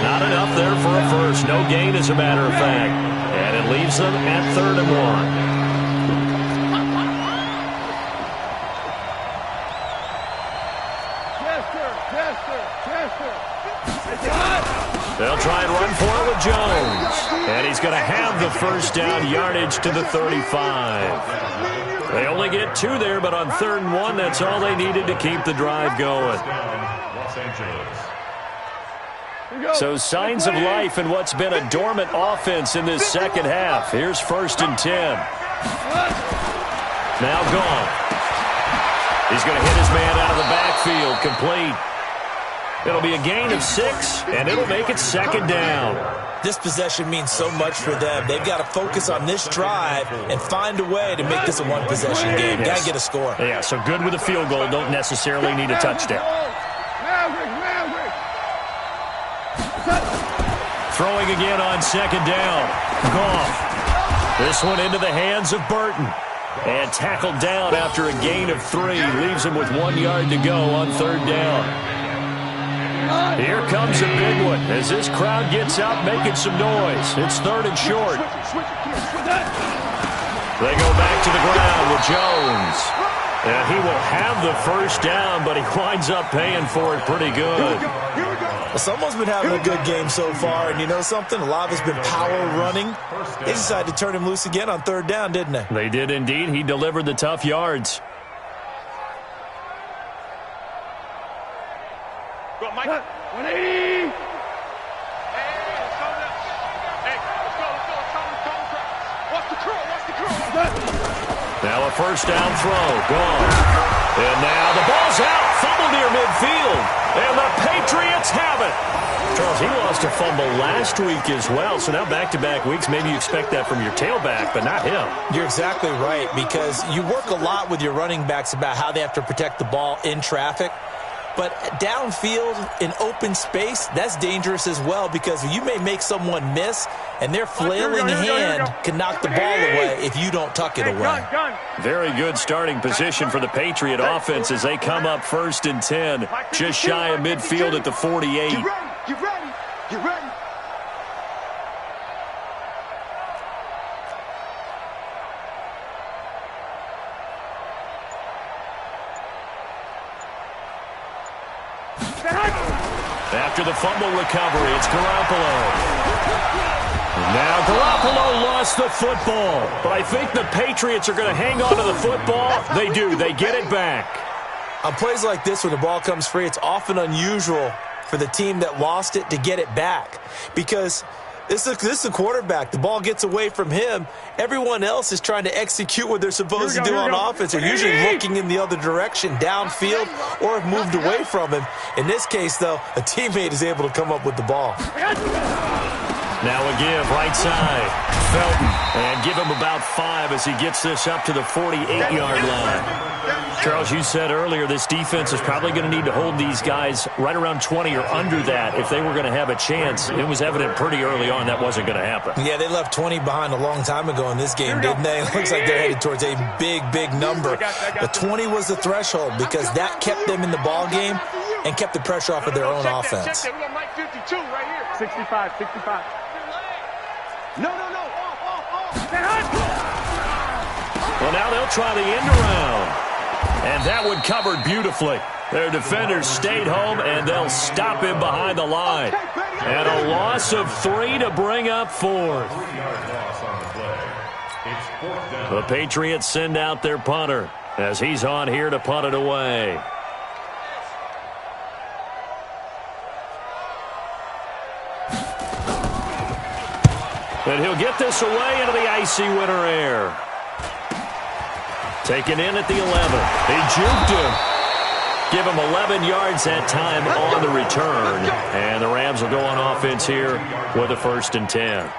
Not enough there for a first. No gain, as a matter of fact. And it leaves them at 3rd and 1. They'll try and run for it with Jones. And he's going to have the first down, yardage to the 35. They only get 2 there, but on 3rd and 1, that's all they needed to keep the drive going. So signs of life in what's been a dormant offense in this second half. Here's 1st and 10. Now gone. He's going to hit his man out of the backfield, complete. It'll be a gain of 6, and it'll make it second down. This possession means so much for them. They've got to focus on this drive and find a way to make this a one-possession game. Yes. Got to get a score. Yeah, so good with a field goal. Don't necessarily need a touchdown. Throwing again on second down. Goff. This one into the hands of Burton. And tackled down after a gain of 3. Leaves him with 1 yard to go on 3rd down. Here comes a big one as this crowd gets out making some noise. It's 3rd and short. They go back to the ground with Jones. And he will have the first down, but he winds up paying for it pretty good. Well, someone's been having a good game so far, and you know something? A lot of it's been power running. They decided to turn him loose again on 3rd down, didn't they? They did indeed. He delivered the tough yards. Go, Mike. 180. Hey, let's go. Watch the curl. Now a first down throw. Gone. And now the ball's out. Fumble near midfield. And the Patriots have it. Charles, he lost a fumble last week as well. So now back-to-back weeks, maybe you expect that from your tailback, but not him. You're exactly right, because you work a lot with your running backs about how they have to protect the ball in traffic. But downfield in open space, that's dangerous as well, because you may make someone miss, and their flailing hand can knock the ball away if you don't tuck it away. Very good starting position for the Patriot offense as they come up 1st and 10, just shy of midfield at the 48. Get ready. After the fumble recovery, it's Garoppolo. Now Garoppolo lost the football, but I think the Patriots are going to hang on to the football. They do. They get it back. On plays like this, when the ball comes free, it's often unusual for the team that lost it to get it back, because this is a quarterback. The ball gets away from him. Everyone else is trying to execute what they're supposed to do on offense. They're usually looking in the other direction, downfield, or have moved away from him. In this case, though, a teammate is able to come up with the ball. Now a give, right side. Felton, and give him about 5 as he gets this up to the 48-yard line. Charles, you said earlier this defense is probably going to need to hold these guys right around 20 or under that if they were going to have a chance. It was evident pretty early on that wasn't going to happen. Yeah, they left 20 behind a long time ago in this game, didn't they? It looks like they're headed towards a big, big number. But 20 was the threshold because that kept them in the ball game and kept the pressure off of their own offense. We got Mike 52 right here. 65. No. Well, now they'll try the end around. And that one covered beautifully. Their defenders stayed home, and they'll stop him behind the line. And a loss of 3 to bring up 4th. The Patriots send out their punter as he's on here to punt it away. And he'll get this away into the icy winter air. Taken in at the 11. He juked him. Give him 11 yards that time on the return. And the Rams will go on offense here with a 1st and 10.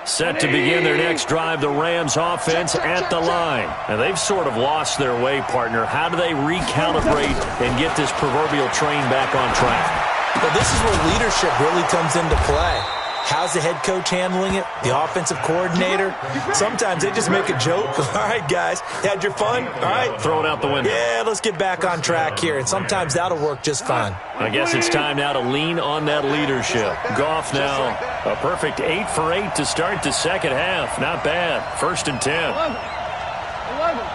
Set to begin their next drive, the Rams offense at the line. And they've sort of lost their way, partner. How do they recalibrate and get this proverbial train back on track? Well, this is where leadership really comes into play. How's the head coach handling it? The offensive coordinator? Sometimes they just make a joke. All right, guys, had your fun? All right. Throw it out the window. Yeah, let's get back on track here. And sometimes that'll work just fine. I guess it's time now to lean on that leadership. Goff now a perfect 8 for 8 to start the second half. Not bad. 1st and 10. 11.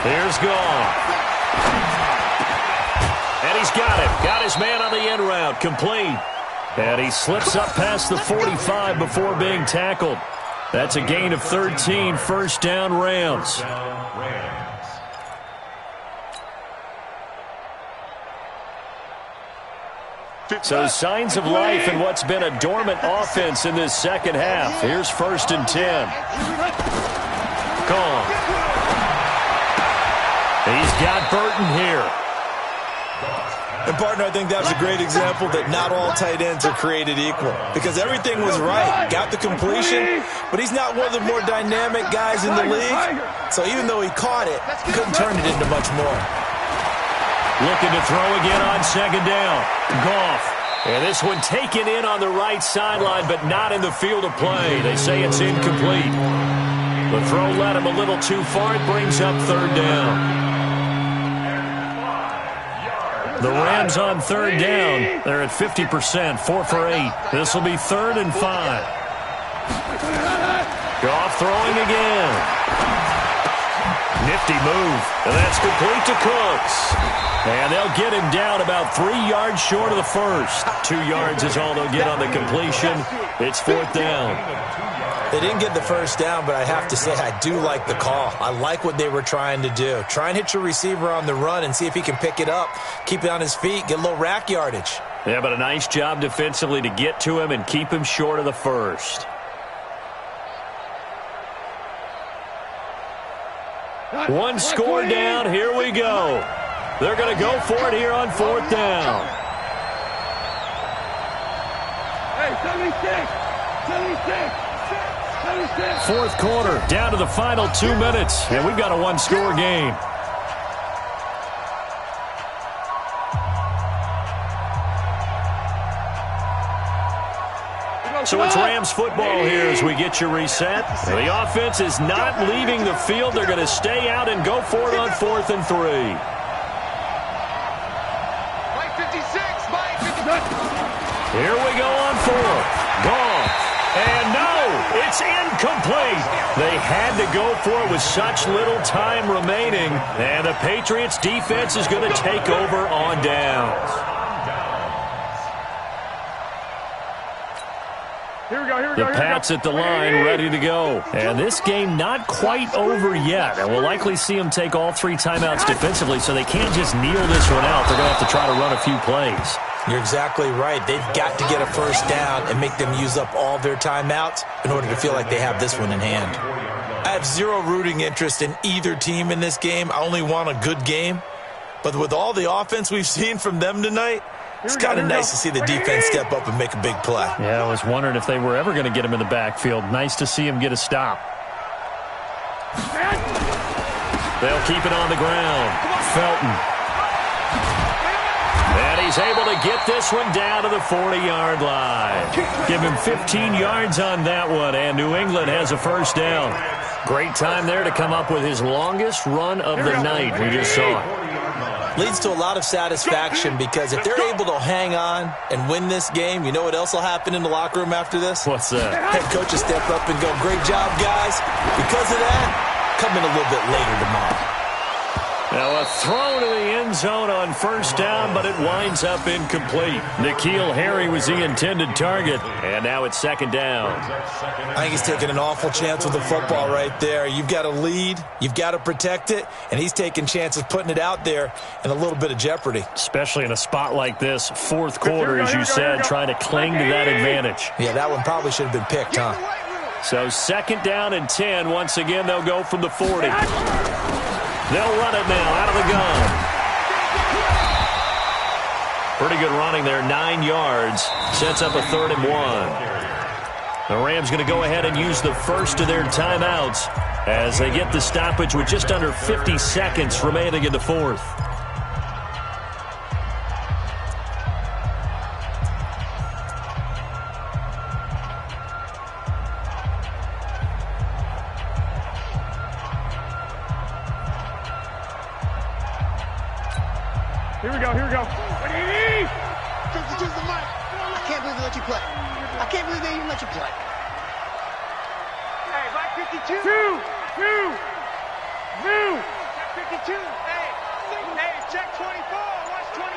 Here's Goff. And he's got him. Got his man on the end route. Complete. And he slips up past the 45 before being tackled. That's a gain of 13. 1st down, Rams. So signs of life in what's been a dormant offense in this second half. Here's 1st and 10. Gone. He's got Burton here. And, partner, I think that was a great example that not all tight ends are created equal. Because everything was right. Got the completion, but he's not one of the more dynamic guys in the league. So even though he caught it, couldn't turn it into much more. Looking to throw again on 2nd down. Goff. And this one taken in on the right sideline, but not in the field of play. They say it's incomplete. The throw led him a little too far. It brings up 3rd down. The Rams on 3rd down. They're at 50%, 4 for 8. This will be 3rd and 5. Goff throwing again. Nifty move. And that's complete to Cooks. And they'll get him down about 3 yards short of the first. 2 yards is all they'll get on the completion. It's 4th down. They didn't get the first down, but I have to say I do like the call. I like what they were trying to do. Try and hit your receiver on the run and see if he can pick it up, keep it on his feet, get a little rack yardage. Yeah, but a nice job defensively to get to him and keep him short of the first. One score down. Here we go. They're going to go for it here on 4th down. Hey, 76. 76. 4th quarter, down to the final 2 minutes, and we've got a 1-score game. So it's Rams football here as we get you reset. The offense is not leaving the field. They're going to stay out and go for it on 4th and 3. Mike 56. Mike 56. Here we go on 4th. Goff. And no, it's incomplete. They had to go for it with such little time remaining. And the Patriots defense is going to take over on downs. The Pats at the line, ready to go. And this game not quite over yet. And we'll likely see them take all 3 timeouts defensively, so they can't just kneel this one out. They're going to have to try to run a few plays. You're exactly right. They've got to get a first down and make them use up all their timeouts in order to feel like they have this one in hand. I have zero rooting interest in either team in this game. I only want a good game. But with all the offense we've seen from them tonight, it's kind of nice to see the defense step up and make a big play. Yeah, I was wondering if they were ever going to get him in the backfield. Nice to see him get a stop. They'll keep it on the ground. Felton. And he's able to get this one down to the 40-yard line. Give him 15 yards on that one, and New England has a first down. Great time there to come up with his longest run of the night. We just saw it. leads to a lot of satisfaction because if they're able to hang on and win this game, you know what else will happen in the locker room after this? What's that? Head coach will step up and go, great job, guys. Because of that, come in a little bit later tomorrow. Now a throw to the end zone on first down, but it winds up incomplete. N'Keal Harry was the intended target, and now it's second down. I think he's taking an awful chance with the football right there. You've got to lead, you've got to protect it, and he's taking chances putting it out there in a little bit of jeopardy. Especially in a spot like this, fourth quarter, as you said, trying to cling to that advantage. Yeah, that one probably should have been picked, huh? So second down and 10. Once again, they'll go from the 40. They'll run it now out of the gun. Pretty good running there, 9 yards. Sets up a 3rd and 1. The Rams going to go ahead and use the first of their timeouts as they get the stoppage with just under 50 seconds remaining in the fourth. Here we go. What do you need? Just the mic. I can't believe they let you play. I can't believe they even let you play. Hey, black 52. Two. Check 52. Hey, check 24. Watch 24.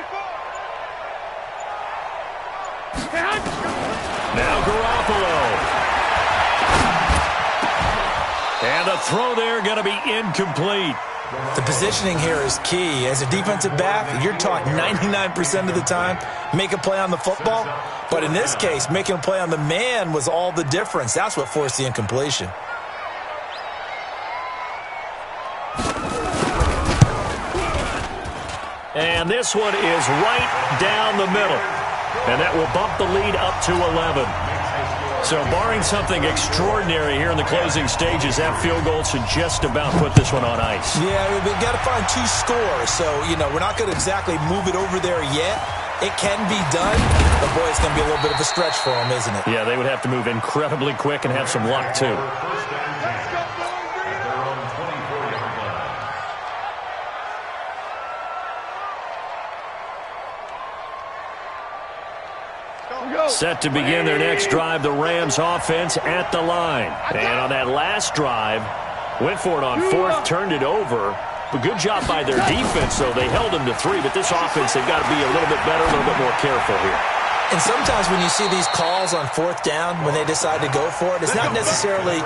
Now Garoppolo. And the throw there going to be incomplete. The positioning here is key. As a defensive back, you're taught 99% of the time, make a play on the football. But in this case, making a play on the man was all the difference. That's what forced the incompletion. And this one is right down the middle. And that will bump the lead up to 11. So barring something extraordinary here in the closing stages, that field goal should just about put this one on ice. Yeah, we've got to find 2 scores. So, we're not going to exactly move it over there yet. It can be done, but boy, it's going to be a little bit of a stretch for them, isn't it? Yeah, they would have to move incredibly quick and have some luck, too. Set to begin their next drive, the Rams offense at the line. And on that last drive, went for it on fourth, turned it over. But good job by their defense, though. They held them to 3, but this offense, they've got to be a little bit better, a little bit more careful here. And sometimes when you see these calls on fourth down, when they decide to go for it, it's not necessarily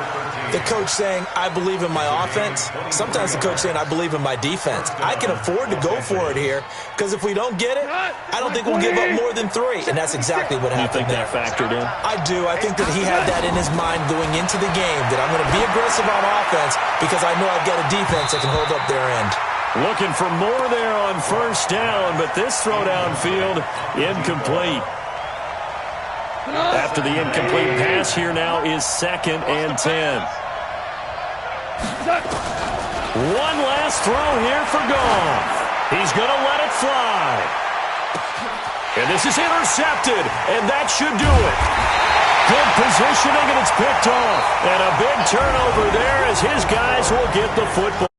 the coach saying, I believe in my offense. Sometimes the coach saying, I believe in my defense. I can afford to go for it here because if we don't get it, I don't think we'll give up more than 3. And that's exactly what happened there. You think that factored in? I do. I think that he had that in his mind going into the game, that I'm going to be aggressive on offense because I know I've got a defense that can hold up their end. Looking for more there on first down, but this throw downfield incomplete. After the incomplete pass, here now is 2nd and 10. One last throw here for Goff. He's going to let it fly. And this is intercepted, and that should do it. Good positioning, and it's picked off. And a big turnover there as his guys will get the football.